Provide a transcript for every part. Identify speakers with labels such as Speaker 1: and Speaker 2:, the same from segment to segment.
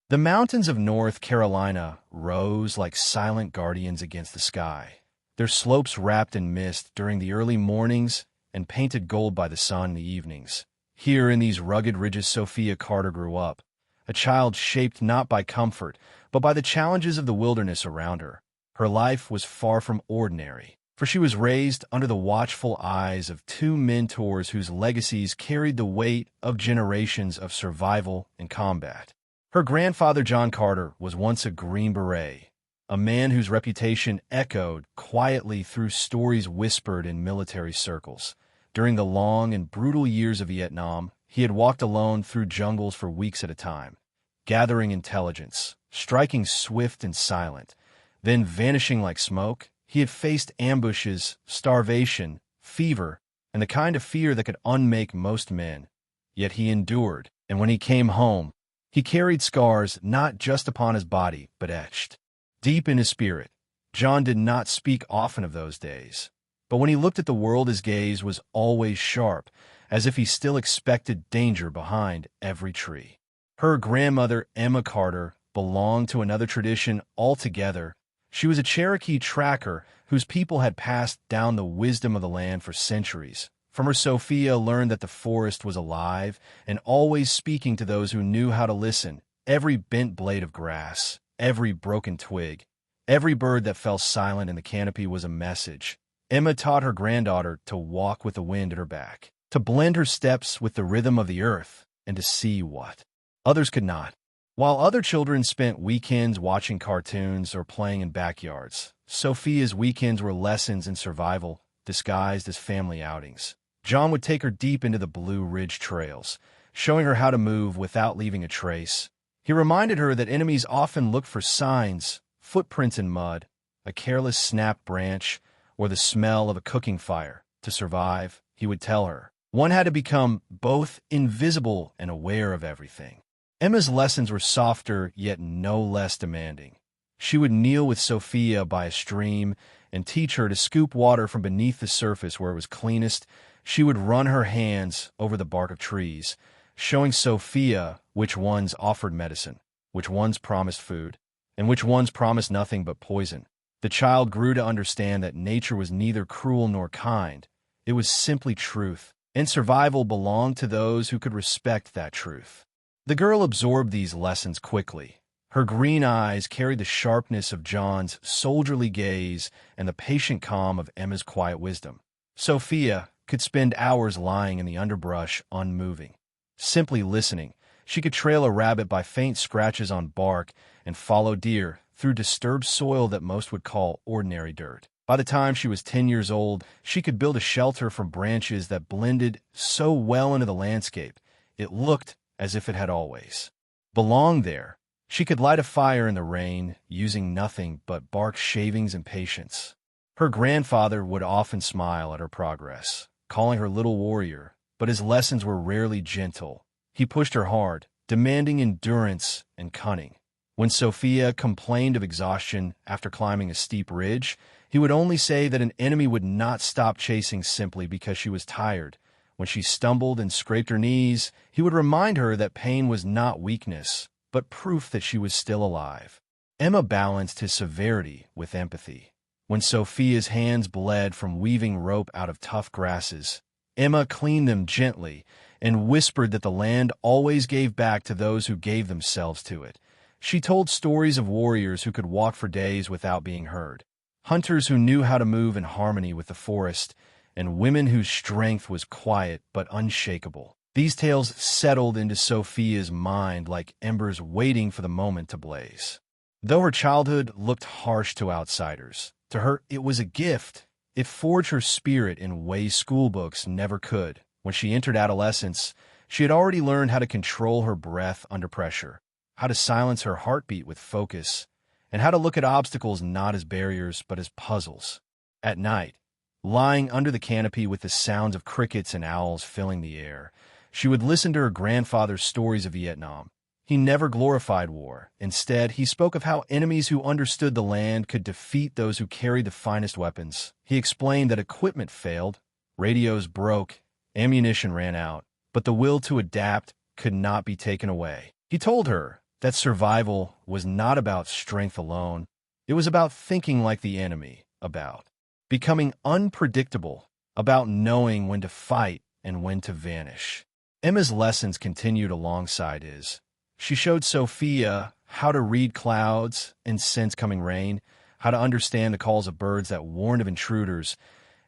Speaker 1: The mountains of North Carolina rose like silent guardians against the sky, their slopes wrapped in mist during the early mornings and painted gold by the sun in the evenings. Here in these rugged ridges Sophia Carter grew up, a child shaped not by comfort, but by the challenges of the wilderness around her. Her life was far from ordinary, for she was raised under the watchful eyes of two mentors whose legacies carried the weight of generations of survival and combat. Her grandfather, John Carter, was once a Green Beret, a man whose reputation echoed quietly through stories whispered in military circles. During the long and brutal years of Vietnam, he had walked alone through jungles for weeks at a time, gathering intelligence, striking swift and silent, then vanishing like smoke. He had faced ambushes, starvation, fever, and the kind of fear that could unmake most men. Yet he endured, and when he came home, he carried scars not just upon his body, but etched deep in his spirit. John did not speak often of those days, but when he looked at the world, his gaze was always sharp, as if he still expected danger behind every tree. Her grandmother, Emma Carter, belonged to another tradition altogether. She was a Cherokee tracker whose people had passed down the wisdom of the land for centuries. From her, Sophia learned that the forest was alive and always speaking to those who knew how to listen. Every bent blade of grass, every broken twig, every bird that fell silent in the canopy was a message. Emma taught her granddaughter to walk with the wind at her back, to blend her steps with the rhythm of the earth, and to see what others could not. While other children spent weekends watching cartoons or playing in backyards, Sophia's weekends were lessons in survival disguised as family outings. John would take her deep into the Blue Ridge trails, showing her how to move without leaving a trace. He reminded her that enemies often look for signs, footprints in mud, a careless snapped branch, or the smell of a cooking fire. To survive, he would tell her, one had to become both invisible and aware of everything. Emma's lessons were softer, yet no less demanding. She would kneel with Sophia by a stream and teach her to scoop water from beneath the surface where it was cleanest. She would run her hands over the bark of trees, showing Sophia which ones offered medicine, which ones promised food, and which ones promised nothing but poison. The child grew to understand that nature was neither cruel nor kind. It was simply truth, and survival belonged to those who could respect that truth. The girl absorbed these lessons quickly. Her green eyes carried the sharpness of John's soldierly gaze and the patient calm of Emma's quiet wisdom. Sophia could spend hours lying in the underbrush unmoving, simply listening. She could trail a rabbit by faint scratches on bark and follow deer through disturbed soil that most would call ordinary dirt. By the time she was 10 years old, she could build a shelter from branches that blended so well into the landscape, it looked as if it had always belonged there. She could light a fire in the rain, using nothing but bark shavings and patience. Her grandfather would often smile at her progress, calling her little warrior, but his lessons were rarely gentle. He pushed her hard, demanding endurance and cunning. When Sophia complained of exhaustion after climbing a steep ridge, he would only say that an enemy would not stop chasing simply because she was tired. When she stumbled and scraped her knees, he would remind her that pain was not weakness, but proof that she was still alive. Emma balanced his severity with empathy. When Sophia's hands bled from weaving rope out of tough grasses, Emma cleaned them gently and whispered that the land always gave back to those who gave themselves to it. She told stories of warriors who could walk for days without being heard, hunters who knew how to move in harmony with the forest, and women whose strength was quiet but unshakable. These tales settled into Sophia's mind like embers waiting for the moment to blaze. Though her childhood looked harsh to outsiders, to her it was a gift. It forged her spirit in ways schoolbooks never could. When she entered adolescence, she had already learned how to control her breath under pressure, how to silence her heartbeat with focus, and how to look at obstacles not as barriers but as puzzles. At night, lying under the canopy with the sounds of crickets and owls filling the air, she would listen to her grandfather's stories of Vietnam. He never glorified war. Instead, he spoke of how enemies who understood the land could defeat those who carried the finest weapons. He explained that equipment failed, radios broke, ammunition ran out, but the will to adapt could not be taken away. He told her that survival was not about strength alone. It was about thinking like the enemy, about becoming unpredictable, about knowing when to fight and when to vanish. Emma's lessons continued alongside his. She showed Sophia how to read clouds and sense coming rain, how to understand the calls of birds that warned of intruders,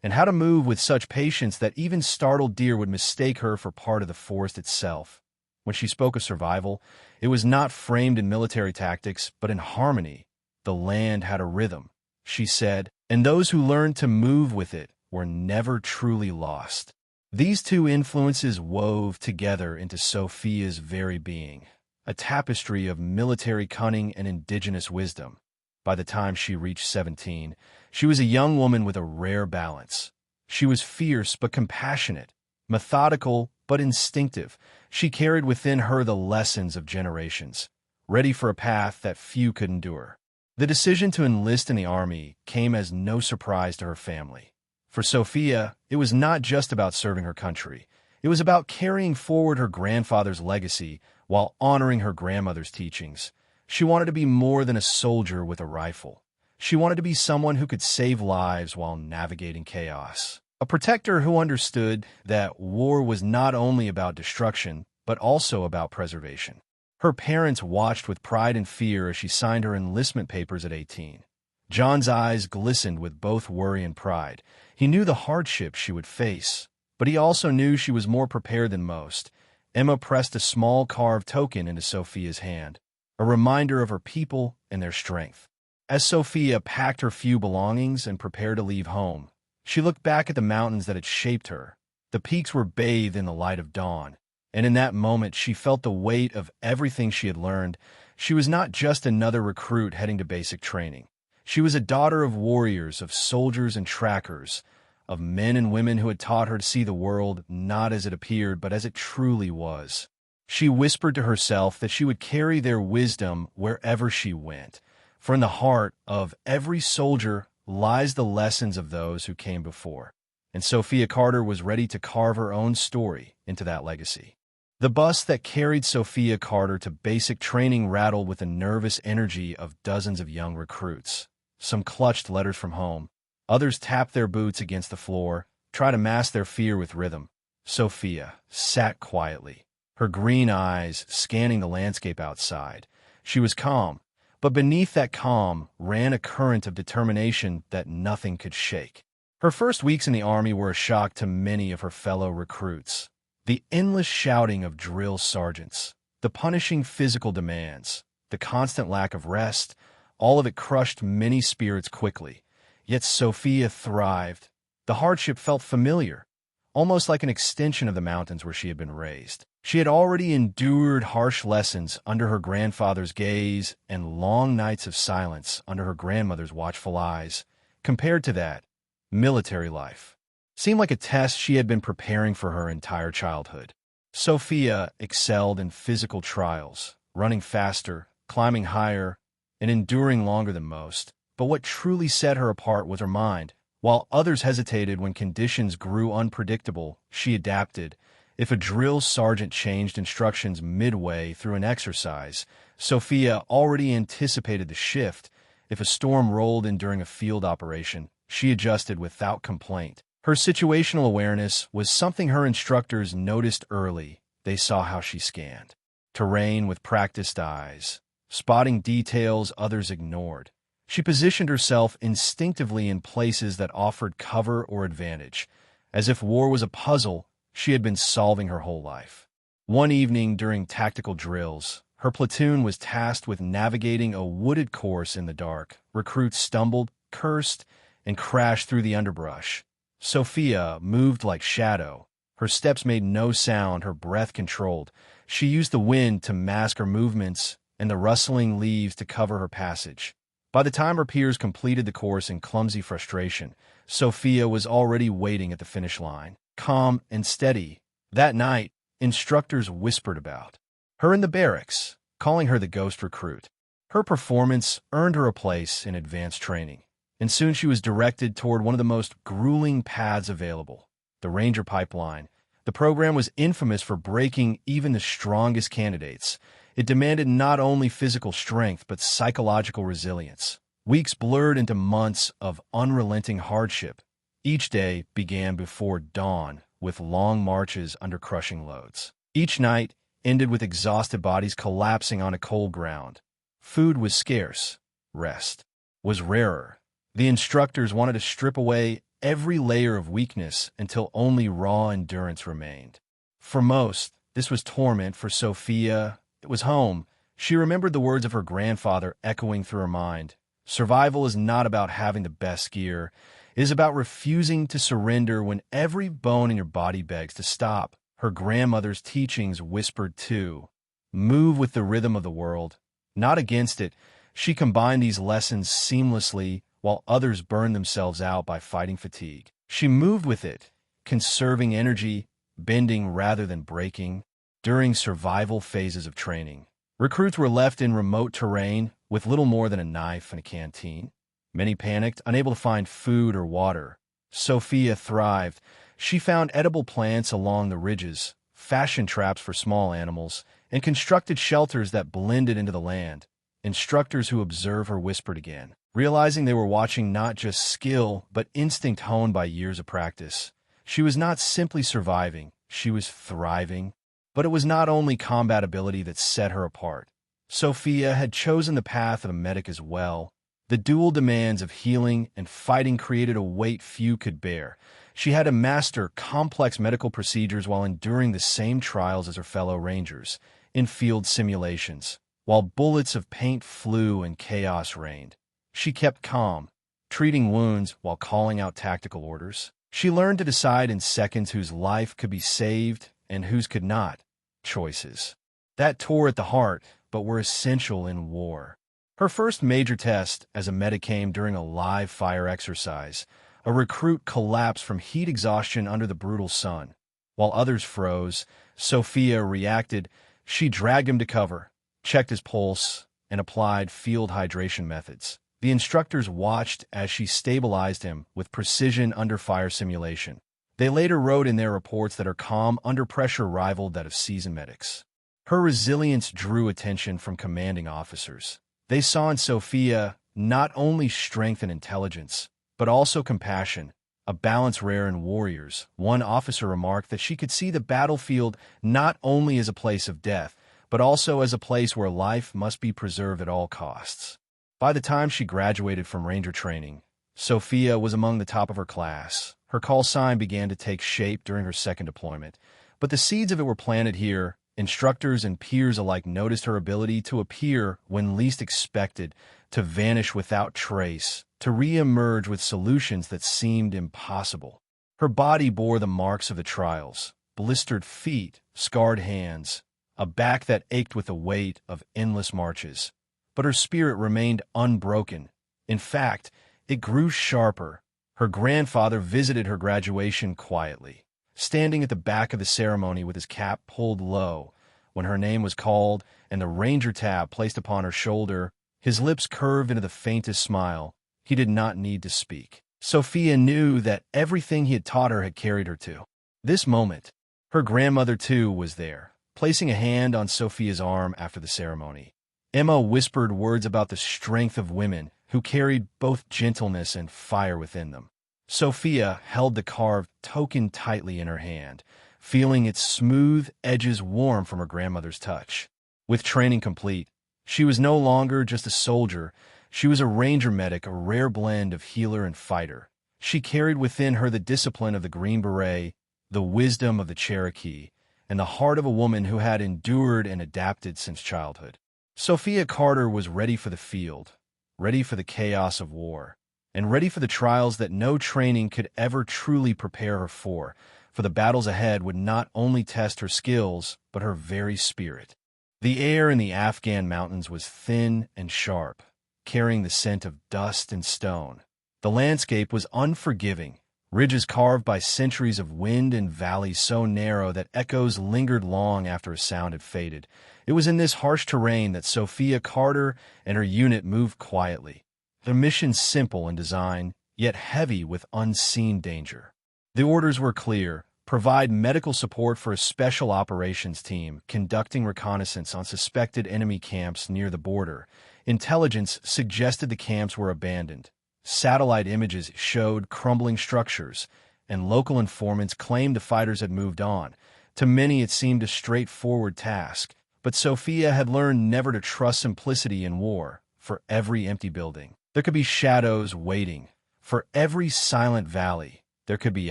Speaker 1: and how to move with such patience that even startled deer would mistake her for part of the forest itself. When she spoke of survival, it was not framed in military tactics, but in harmony. The land had a rhythm, she said, and those who learned to move with it were never truly lost. These two influences wove together into Sophia's very being, a tapestry of military cunning and indigenous wisdom. By the time she reached 17, she was a young woman with a rare balance. She was fierce but compassionate, methodical but instinctive. She carried within her the lessons of generations, ready for a path that few could endure. The decision to enlist in the army came as no surprise to her family. For Sophia, it was not just about serving her country. It was about carrying forward her grandfather's legacy while honoring her grandmother's teachings. She wanted to be more than a soldier with a rifle. She wanted to be someone who could save lives while navigating chaos. A protector who understood that war was not only about destruction, but also about preservation. Her parents watched with pride and fear as she signed her enlistment papers at 18. John's eyes glistened with both worry and pride. He knew the hardships she would face, but he also knew she was more prepared than most. Emma pressed a small carved token into Sophia's hand, a reminder of her people and their strength. As Sophia packed her few belongings and prepared to leave home, she looked back at the mountains that had shaped her. The peaks were bathed in the light of dawn, and in that moment she felt the weight of everything she had learned. She was not just another recruit heading to basic training. She was a daughter of warriors, of soldiers and trackers, of men and women who had taught her to see the world not as it appeared, but as it truly was. She whispered to herself that she would carry their wisdom wherever she went, for in the heart of every soldier lies the lessons of those who came before. And Sophia Carter was ready to carve her own story into that legacy. The bus that carried Sophia Carter to basic training rattled with the nervous energy of dozens of young recruits. Some clutched letters from home. Others tapped their boots against the floor, tried to mask their fear with rhythm. Sophia sat quietly, her green eyes scanning the landscape outside. She was calm, but beneath that calm ran a current of determination that nothing could shake. Her first weeks in the Army were a shock to many of her fellow recruits. The endless shouting of drill sergeants, the punishing physical demands, the constant lack of rest, all of it crushed many spirits quickly. Yet Sophia thrived. The hardship felt familiar, almost like an extension of the mountains where she had been raised. She had already endured harsh lessons under her grandfather's gaze and long nights of silence under her grandmother's watchful eyes. Compared to that, military life seemed like a test she had been preparing for her entire childhood. Sophia excelled in physical trials, running faster, climbing higher, and enduring longer than most. But what truly set her apart was her mind. While others hesitated when conditions grew unpredictable, she adapted. If a drill sergeant changed instructions midway through an exercise, Sophia already anticipated the shift. If a storm rolled in during a field operation, she adjusted without complaint. Her situational awareness was something her instructors noticed early. They saw how she scanned terrain with practiced eyes, spotting details others ignored. She positioned herself instinctively in places that offered cover or advantage. As if war was a puzzle she had been solving her whole life. One evening during tactical drills, her platoon was tasked with navigating a wooded course in the dark. Recruits stumbled, cursed, and crashed through the underbrush. Sophia moved like shadow. Her steps made no sound, her breath controlled. She used the wind to mask her movements and the rustling leaves to cover her passage. By the time her peers completed the course in clumsy frustration, Sophia was already waiting at the finish line, calm and steady. That night, instructors whispered about her in the barracks, calling her the ghost recruit. Her performance earned her a place in advanced training, and soon she was directed toward one of the most grueling paths available, the Ranger Pipeline. The program was infamous for breaking even the strongest candidates. It demanded not only physical strength but psychological resilience. Weeks blurred into months of unrelenting hardship. Each day began before dawn, with long marches under crushing loads. Each night ended with exhausted bodies collapsing onto cold ground. Food was scarce. Rest was rarer. The instructors wanted to strip away every layer of weakness until only raw endurance remained. For most, this was torment. For Sophia, it was home. She remembered the words of her grandfather echoing through her mind. Survival is not about having the best gear. It is about refusing to surrender when every bone in your body begs to stop. Her grandmother's teachings whispered too. Move with the rhythm of the world, not against it. She combined these lessons seamlessly while others burned themselves out by fighting fatigue. She moved with it, conserving energy, bending rather than breaking. During survival phases of training, recruits were left in remote terrain with little more than a knife and a canteen. Many panicked, unable to find food or water. Sophia thrived. She found edible plants along the ridges, fashioned traps for small animals, and constructed shelters that blended into the land. Instructors who observed her whispered again, realizing they were watching not just skill, but instinct honed by years of practice. She was not simply surviving, she was thriving. But it was not only combat ability that set her apart. Sophia had chosen the path of a medic as well. The dual demands of healing and fighting created a weight few could bear. She had to master complex medical procedures while enduring the same trials as her fellow Rangers in field simulations. While bullets of paint flew and chaos reigned, she kept calm, treating wounds while calling out tactical orders. She learned to decide in seconds whose life could be saved and whose could not. Choices that tore at the heart but were essential in war. Her first major test as a medic came during a live fire exercise. A recruit collapsed from heat exhaustion under the brutal sun. While others froze, Sophia reacted. She dragged him to cover, checked his pulse, and applied field hydration methods. The instructors watched as she stabilized him with precision under fire simulation. They later wrote in their reports that her calm under pressure rivaled that of seasoned medics. Her resilience drew attention from commanding officers. They saw in Sophia not only strength and intelligence, but also compassion, a balance rare in warriors. One officer remarked that she could see the battlefield not only as a place of death, but also as a place where life must be preserved at all costs. By the time she graduated from Ranger training, Sophia was among the top of her class. Her call sign began to take shape during her second deployment, but the seeds of it were planted here. Instructors and peers alike noticed her ability to appear when least expected, to vanish without trace, to re-emerge with solutions that seemed impossible. Her body bore the marks of the trials, blistered feet, scarred hands, a back that ached with the weight of endless marches. But her spirit remained unbroken. In fact, it grew sharper. Her grandfather visited her graduation quietly, standing at the back of the ceremony with his cap pulled low. When her name was called and the Ranger tab placed upon her shoulder, his lips curved into the faintest smile. He did not need to speak. Sophia knew that everything he had taught her had carried her to this moment. Her grandmother, too, was there, placing a hand on Sophia's arm after the ceremony. Emma whispered words about the strength of women who carried both gentleness and fire within them. Sophia held the carved token tightly in her hand, feeling its smooth edges warm from her grandmother's touch. With training complete, she was no longer just a soldier. She was a Ranger medic, a rare blend of healer and fighter. She carried within her the discipline of the Green Beret, the wisdom of the Cherokee, and the heart of a woman who had endured and adapted since childhood. Sophia Carter was ready for the field, ready for the chaos of war, and ready for the trials that no training could ever truly prepare her for the battles ahead would not only test her skills, but her very spirit. The air in the Afghan mountains was thin and sharp, carrying the scent of dust and stone. The landscape was unforgiving, ridges carved by centuries of wind and valleys so narrow that echoes lingered long after a sound had faded. It was in this harsh terrain that Sophia Carter and her unit moved quietly, their mission simple in design, yet heavy with unseen danger. The orders were clear: provide medical support for a special operations team conducting reconnaissance on suspected enemy camps near the border. Intelligence suggested the camps were abandoned. Satellite images showed crumbling structures, and local informants claimed the fighters had moved on. To many, it seemed a straightforward task, but Sophia had learned never to trust simplicity in war. For every empty building, there could be shadows waiting. For every silent valley, there could be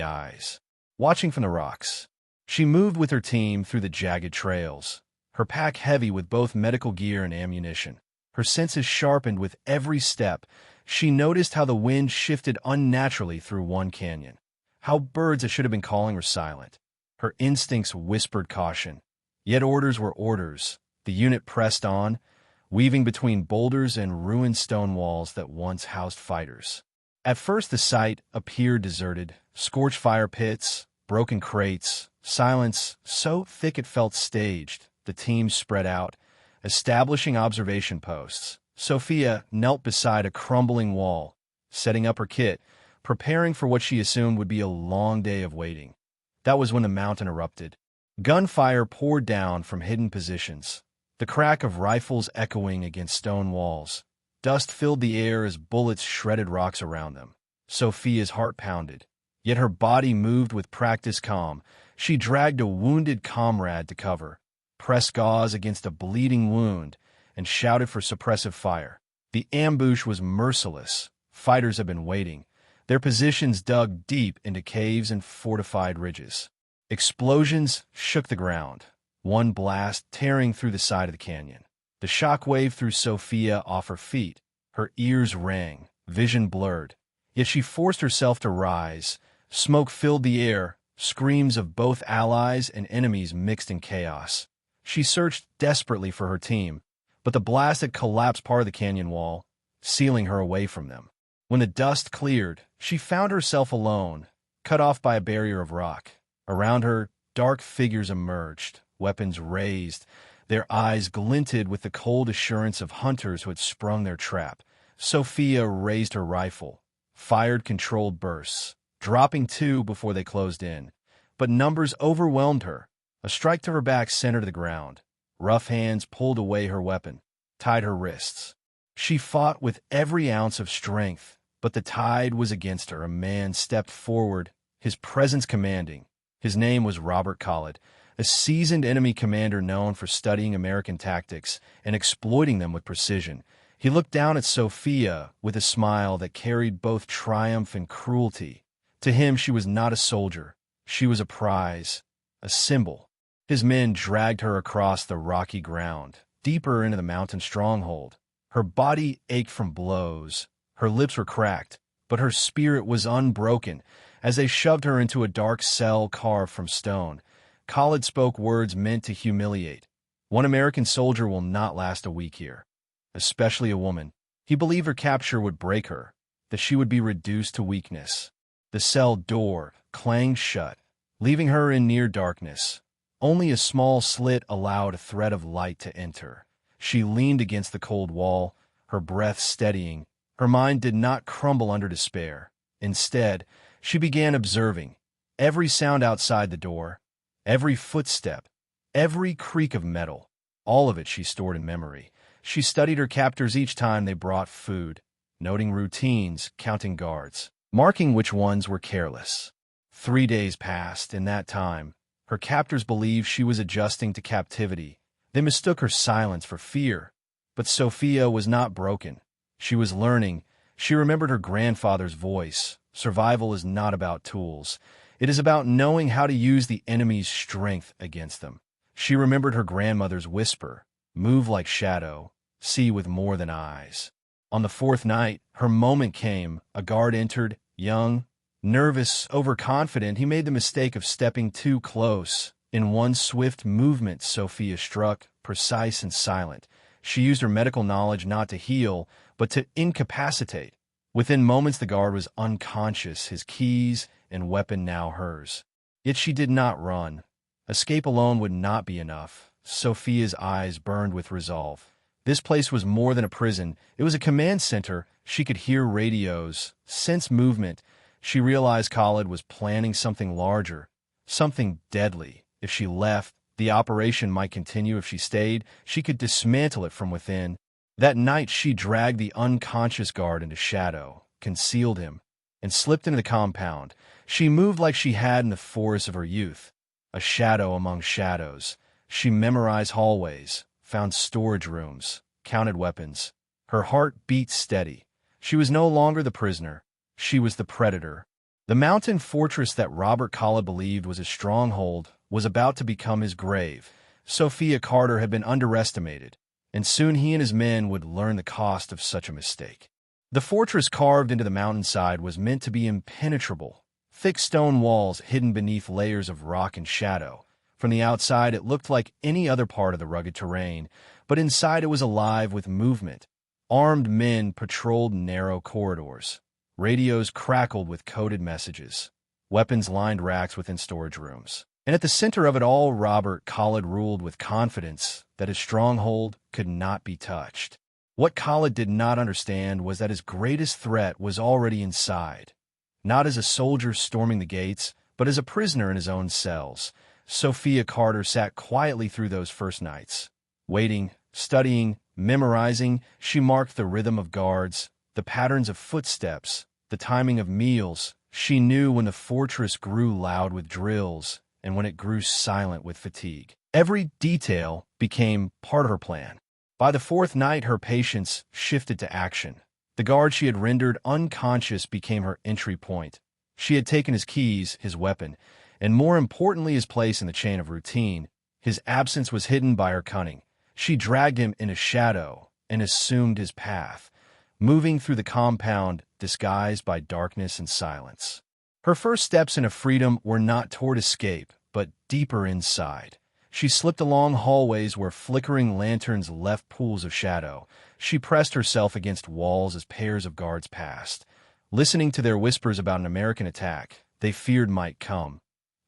Speaker 1: eyes watching from the rocks. She moved with her team through the jagged trails, her pack heavy with both medical gear and ammunition. Her senses sharpened with every step. She noticed how the wind shifted unnaturally through one canyon, how birds that should have been calling were silent. Her instincts whispered caution. Yet orders were orders. The unit pressed on, weaving between boulders and ruined stone walls that once housed fighters. At first the site appeared deserted, scorched fire pits, broken crates, silence so thick it felt staged. The team spread out, establishing observation posts. Sophia knelt beside a crumbling wall, setting up her kit, preparing for what she assumed would be a long day of waiting. That was when the mountain erupted. Gunfire poured down from hidden positions, the crack of rifles echoing against stone walls. Dust filled the air as bullets shredded rocks around them. Sophia's heart pounded, yet her body moved with practiced calm. She dragged a wounded comrade to cover, pressed gauze against a bleeding wound, and shouted for suppressive fire. The ambush was merciless. Fighters had been waiting, their positions dug deep into caves and fortified ridges. Explosions shook the ground, one blast tearing through the side of the canyon. The shock wave threw Sophia off her feet. Her ears rang, vision blurred. Yet she forced herself to rise. Smoke filled the air, screams of both allies and enemies mixed in chaos. She searched desperately for her team, but the blast had collapsed part of the canyon wall, sealing her away from them. When the dust cleared, she found herself alone, cut off by a barrier of rock. Around her, dark figures emerged, weapons raised. Their eyes glinted with the cold assurance of hunters who had sprung their trap. Sophia raised her rifle, fired controlled bursts, dropping two before they closed in. But numbers overwhelmed her. A strike to her back sent her to the ground. Rough hands pulled away her weapon, tied her wrists. She fought with every ounce of strength, but the tide was against her. A man stepped forward, his presence commanding. His name was Robert Collett, a seasoned enemy commander known for studying American tactics and exploiting them with precision. He looked down at Sophia with a smile that carried both triumph and cruelty. To him, she was not a soldier. She was a prize, a symbol. His men dragged her across the rocky ground, deeper into the mountain stronghold. Her body ached from blows. Her lips were cracked, but her spirit was unbroken. As they shoved her into a dark cell carved from stone, Khalid spoke words meant to humiliate. One American soldier will not last a week here, especially a woman. He believed her capture would break her, that she would be reduced to weakness. The cell door clanged shut, leaving her in near darkness. Only a small slit allowed a thread of light to enter. She leaned against the cold wall, her breath steadying. Her mind did not crumble under despair. Instead, she began observing every sound outside the door, every footstep, every creak of metal. All of it she stored in memory. She studied her captors each time they brought food, noting routines, counting guards, marking which ones were careless. 3 days passed. In that time, her captors believed she was adjusting to captivity. They mistook her silence for fear. But Sophia was not broken. She was learning. She remembered her grandfather's voice. Survival is not about tools. It is about knowing how to use the enemy's strength against them. She remembered her grandmother's whisper, move like shadow, see with more than eyes. On the 4th night, her moment came. A guard entered, young, nervous, overconfident. He made the mistake of stepping too close. In one swift movement, Sophia struck, precise and silent. She used her medical knowledge not to heal, but to incapacitate. Within moments, the guard was unconscious, his keys and weapon now hers. Yet she did not run. Escape alone would not be enough. Sophia's eyes burned with resolve. This place was more than a prison. It was a command center. She could hear radios, sense movement. She realized Khalid was planning something larger, something deadly. If she left, the operation might continue. If she stayed, she could dismantle it from within. That night she dragged the unconscious guard into shadow, concealed him, and slipped into the compound. She moved like she had in the forest of her youth, a shadow among shadows. She memorized hallways, found storage rooms, counted weapons. Her heart beat steady. She was no longer the prisoner. She was the predator. The mountain fortress that Robert Khalid believed was his stronghold was about to become his grave. Sophia Carter had been underestimated, and soon he and his men would learn the cost of such a mistake. The fortress carved into the mountainside was meant to be impenetrable, thick stone walls hidden beneath layers of rock and shadow. From the outside, it looked like any other part of the rugged terrain, but inside it was alive with movement. Armed men patrolled narrow corridors. Radios crackled with coded messages. Weapons lined racks within storage rooms. And at the center of it all, Robert Khalid ruled with confidence that his stronghold could not be touched. What Khalid did not understand was that his greatest threat was already inside. Not as a soldier storming the gates, but as a prisoner in his own cells. Sophia Carter sat quietly through those first nights. Waiting, studying, memorizing, she marked the rhythm of guards, the patterns of footsteps, the timing of meals. She knew when the fortress grew loud with drills and when it grew silent with fatigue. Every detail became part of her plan. By the fourth night, her patience shifted to action. The guard she had rendered unconscious became her entry point. She had taken his keys, his weapon, and more importantly his place in the chain of routine. His absence was hidden by her cunning. She dragged him into shadow and assumed his path, moving through the compound disguised by darkness and silence. Her first steps into freedom were not toward escape, but deeper inside. She slipped along hallways where flickering lanterns left pools of shadow. She pressed herself against walls as pairs of guards passed, listening to their whispers about an American attack they feared might come.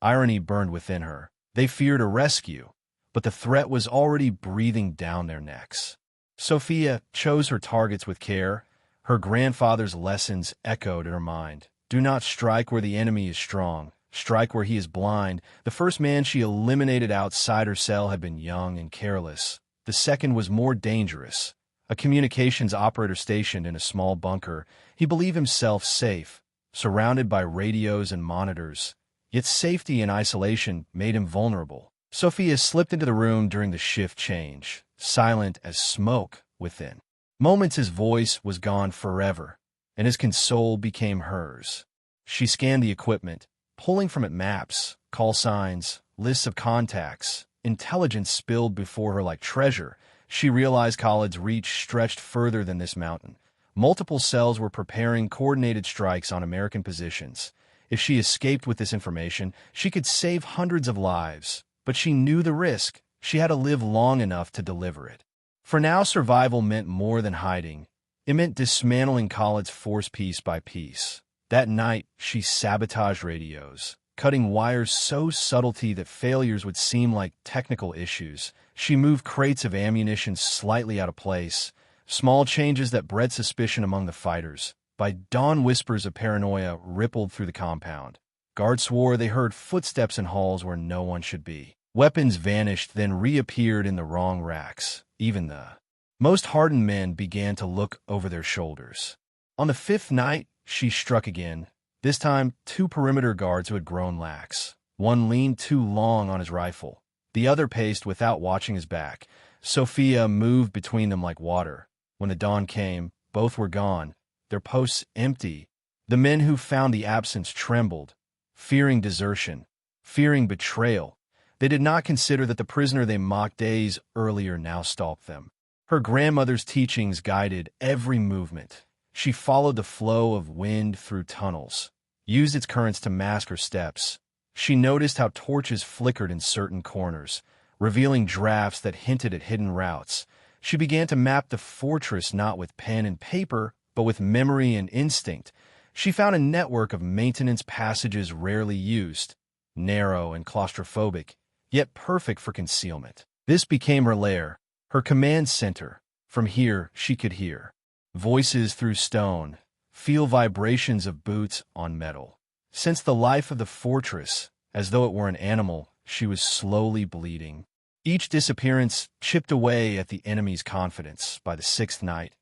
Speaker 1: Irony burned within her. They feared a rescue, but the threat was already breathing down their necks. Sophia chose her targets with care. Her grandfather's lessons echoed in her mind. Do not strike where the enemy is strong. Strike where he is blind. The first man she eliminated outside her cell had been young and careless. The second was more dangerous. A communications operator stationed in a small bunker. He believed himself safe, surrounded by radios and monitors. Yet safety and isolation made him vulnerable. Sophia slipped into the room during the shift change, silent as smoke within. Moments his voice was gone forever, and his console became hers. She scanned the equipment, pulling from it maps, call signs, lists of contacts. Intelligence spilled before her like treasure. She realized Khalid's reach stretched further than this mountain. Multiple cells were preparing coordinated strikes on American positions. If she escaped with this information, she could save hundreds of lives. But she knew the risk. She had to live long enough to deliver it. For now, survival meant more than hiding. It meant dismantling Khalid's force piece by piece. That night, she sabotaged radios, cutting wires so subtlety that failures would seem like technical issues. She moved crates of ammunition slightly out of place, small changes that bred suspicion among the fighters. By dawn, whispers of paranoia rippled through the compound. Guards swore they heard footsteps in halls where no one should be. Weapons vanished, then reappeared in the wrong racks. Even the most hardened men began to look over their shoulders. On the fifth night, she struck again. This time, two perimeter guards who had grown lax. One leaned too long on his rifle. The other paced without watching his back. Sophia moved between them like water. When the dawn came, both were gone, their posts empty. The men who found the absence trembled, fearing desertion, fearing betrayal. They did not consider that the prisoner they mocked days earlier now stalked them. Her grandmother's teachings guided every movement. She followed the flow of wind through tunnels, used its currents to mask her steps. She noticed how torches flickered in certain corners, revealing drafts that hinted at hidden routes. She began to map the fortress not with pen and paper, but with memory and instinct. She found a network of maintenance passages rarely used, narrow and claustrophobic, yet perfect for concealment. This became her lair, her command center. From here, she could hear voices through stone, feel vibrations of boots on metal. Sense the life of the fortress, As though it were an animal, she was slowly bleeding. Each disappearance chipped away at the enemy's confidence. By the sixth night,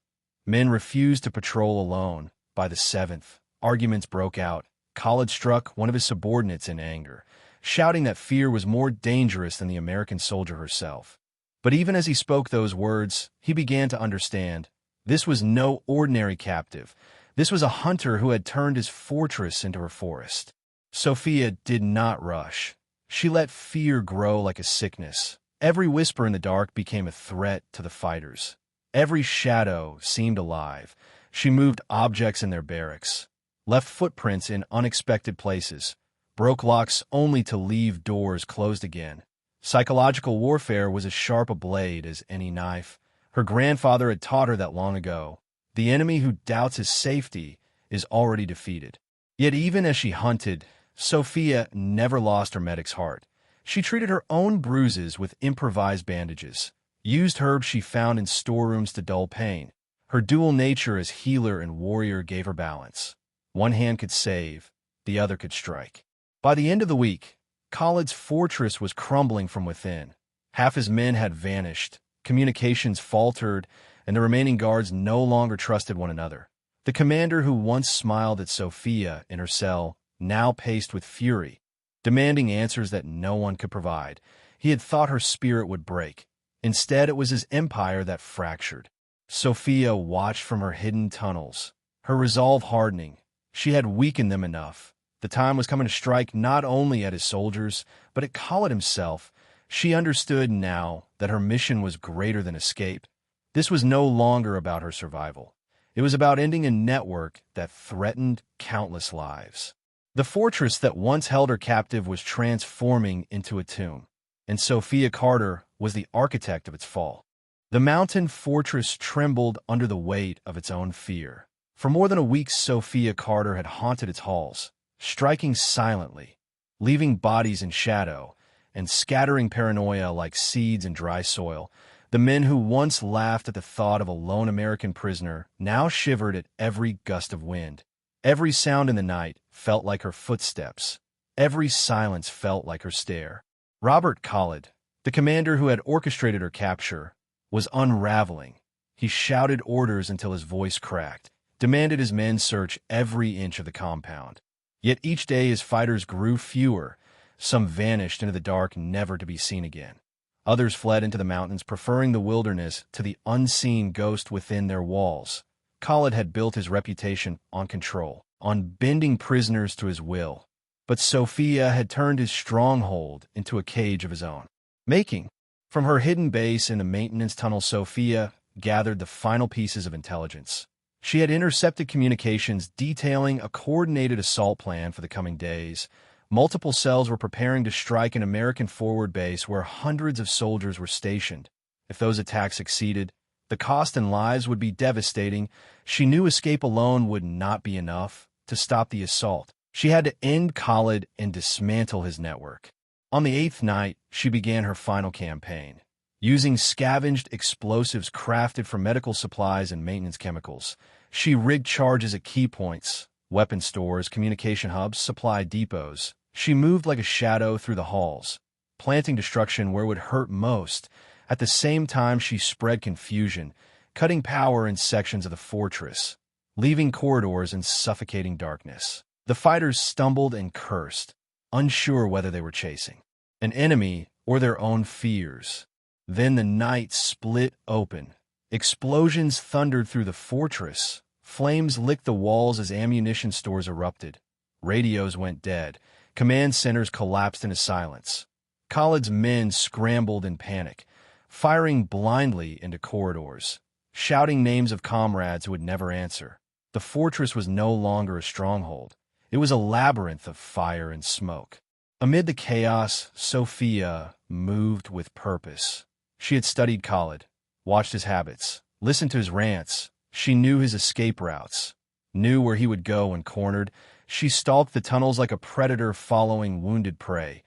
Speaker 1: men refused to patrol alone. By the seventh, arguments broke out. Khalid struck one of his subordinates in anger, shouting that fear was more dangerous than the American soldier herself. But even as he spoke those words, he began to understand. This was no ordinary captive. This was a hunter who had turned his fortress into her forest. Sophia did not rush. She let fear grow like a sickness. Every whisper in the dark became a threat to the fighters. Every shadow seemed alive. She moved objects in their barracks, left footprints in unexpected places, broke locks only to leave doors closed again. Psychological warfare was as sharp a blade as any knife. Her grandfather had taught her that long ago. The enemy who doubts his safety is already defeated. Yet even as she hunted, Sophia never lost her medic's heart. She treated her own bruises with improvised bandages, used herbs she found in storerooms to dull pain. Her dual nature as healer and warrior gave her balance. One hand could save, the other could strike. By the end of the week, Khalid's fortress was crumbling from within. Half his men had vanished, communications faltered, and the remaining guards no longer trusted one another. The commander who once smiled at Sophia in her cell now paced with fury, demanding answers that no one could provide. He had thought her spirit would break. Instead, it was his empire that fractured. Sophia watched from her hidden tunnels, her resolve hardening. She had weakened them enough. The time was coming to strike not only at his soldiers, but at Khalid himself. She understood now that her mission was greater than escape. This was no longer about her survival. It was about ending a network that threatened countless lives. The fortress that once held her captive was transforming into a tomb, and Sophia Carter was the architect of its fall. The mountain fortress trembled under the weight of its own fear. For more than a week, Sophia Carter had haunted its halls, striking silently, leaving bodies in shadow, and scattering paranoia like seeds in dry soil. The men who once laughed at the thought of a lone American prisoner now shivered at every gust of wind. Every sound in the night felt like her footsteps. Every silence felt like her stare. Robert Khalid, the commander who had orchestrated her capture, was unraveling. He shouted orders until his voice cracked, demanded his men search every inch of the compound. Yet each day his fighters grew fewer. Some vanished into the dark, never to be seen again. Others fled into the mountains, preferring the wilderness to the unseen ghost within their walls. Khalid had built his reputation on control, on bending prisoners to his will. But Sophia had turned his stronghold into a cage of his own making. From her hidden base in the maintenance tunnel, Sophia gathered the final pieces of intelligence. She had intercepted communications detailing a coordinated assault plan for the coming days. Multiple cells were preparing to strike an American forward base where hundreds of soldiers were stationed. If those attacks succeeded, the cost in lives would be devastating. She knew escape alone would not be enough to stop the assault. She had to end Khalid and dismantle his network. On the eighth night, she began her final campaign. Using scavenged explosives crafted from medical supplies and maintenance chemicals, she rigged charges at key points, weapon stores, communication hubs, supply depots. She moved like a shadow through the halls, planting destruction where it would hurt most. At the same time, she spread confusion, cutting power in sections of the fortress, leaving corridors in suffocating darkness. The fighters stumbled and cursed, unsure whether they were chasing an enemy or their own fears. Then the night split open. Explosions thundered through the fortress. Flames licked the walls as ammunition stores erupted. Radios went dead. Command centers collapsed into silence. Khalid's men scrambled in panic, firing blindly into corridors, shouting names of comrades who would never answer. The fortress was no longer a stronghold. It was a labyrinth of fire and smoke. Amid the chaos, Sophia moved with purpose. She had studied Khalid, watched his habits, listened to his rants. She knew his escape routes, knew where he would go when cornered. She stalked the tunnels like a predator following wounded prey.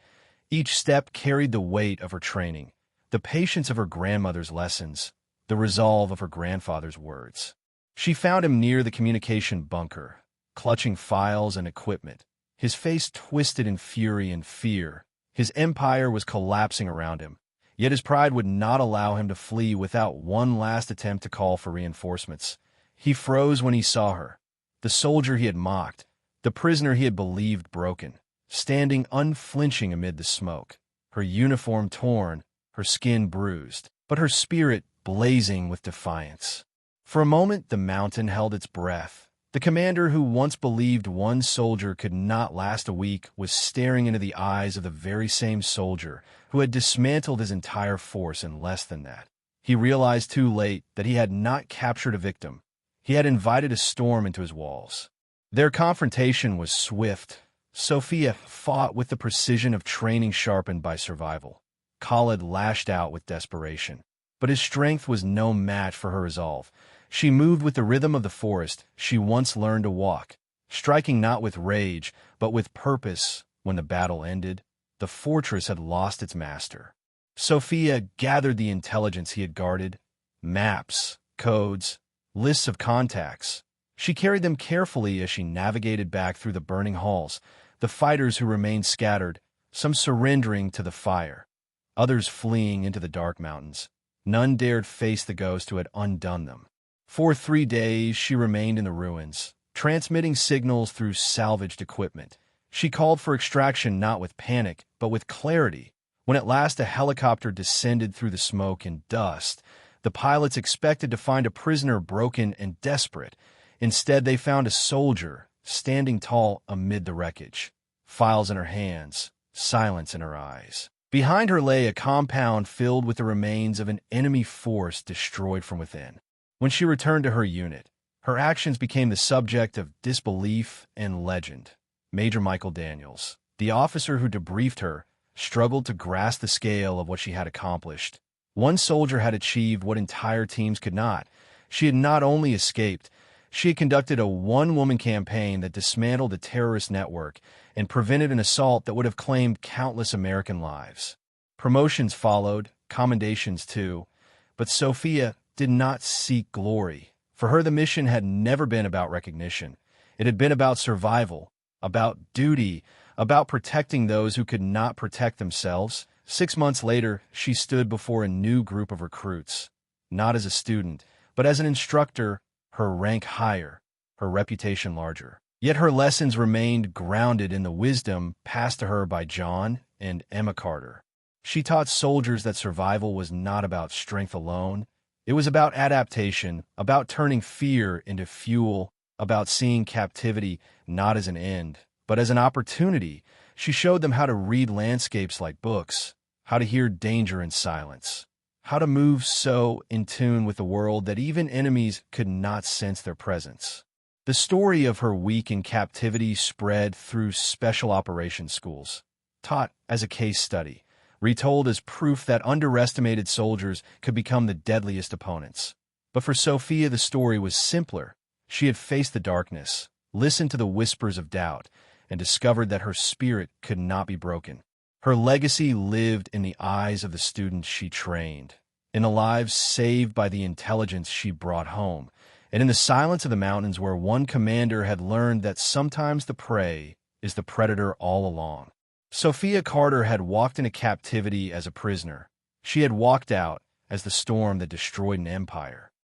Speaker 1: Each step carried the weight of her training, the patience of her grandmother's lessons, the resolve of her grandfather's words. She found him near the communication bunker, clutching files and equipment. His face twisted in fury and fear. His empire was collapsing around him, yet his pride would not allow him to flee without one last attempt to call for reinforcements. He froze when he saw her, the soldier he had mocked, the prisoner he had believed broken, standing unflinching amid the smoke, her uniform torn, her skin bruised, but her spirit blazing with defiance. For a moment the mountain held its breath. The commander who once believed one soldier could not last a week was staring into the eyes of the very same soldier who had dismantled his entire force in less than that. He realized too late that he had not captured a victim. He had invited a storm into his walls. Their confrontation was swift. Sophia fought with the precision of training sharpened by survival. Khalid lashed out with desperation. But his strength was no match for her resolve. She moved with the rhythm of the forest she once learned to walk, striking not with rage, but with purpose. When the battle ended, the fortress had lost its master. Sophia gathered the intelligence he had guarded, maps, codes, lists of contacts. She carried them carefully as she navigated back through the burning halls, the fighters who remained scattered, some surrendering to the fire, others fleeing into the dark mountains. None dared face the ghost who had undone them. For 3 days she remained in the ruins, transmitting signals through salvaged equipment. She called for extraction not with panic, but with clarity. When at last a helicopter descended through the smoke and dust, the pilots expected to find a prisoner broken and desperate. Instead, they found a soldier, standing tall amid the wreckage, files in her hands, silence in her eyes. Behind her lay a compound filled with the remains of an enemy force destroyed from within. When she returned to her unit, her actions became the subject of disbelief and legend. Major Michael Daniels, the officer who debriefed her, struggled to grasp the scale of what she had accomplished. One soldier had achieved what entire teams could not. She had not only escaped, she had conducted a one-woman campaign that dismantled a terrorist network and prevented an assault that would have claimed countless American lives. Promotions followed, commendations too, but Sophia did not seek glory. For her, the mission had never been about recognition. It had been about survival, about duty, about protecting those who could not protect themselves. 6 months later, she stood before a new group of recruits, not as a student, but as an instructor, her rank higher, her reputation larger. Yet her lessons remained grounded in the wisdom passed to her by John and Emma Carter. She taught soldiers that survival was not about strength alone. It was about adaptation, about turning fear into fuel, about seeing captivity not as an end, but as an opportunity. She showed them how to read landscapes like books, how to hear danger in silence, how to move so in tune with the world that even enemies could not sense their presence. The story of her week in captivity spread through special operations schools, taught as a case study, retold as proof that underestimated soldiers could become the deadliest opponents. But for Sophia, the story was simpler. She had faced the darkness, listened to the whispers of doubt, and discovered that her spirit could not be broken. Her legacy lived in the eyes of the students she trained, in the lives saved by the intelligence she brought home, and in the silence of the mountains where one commander had learned that sometimes the prey is the predator all along. Sophia Carter had walked into captivity as a prisoner. She had walked out as the storm that destroyed an empire.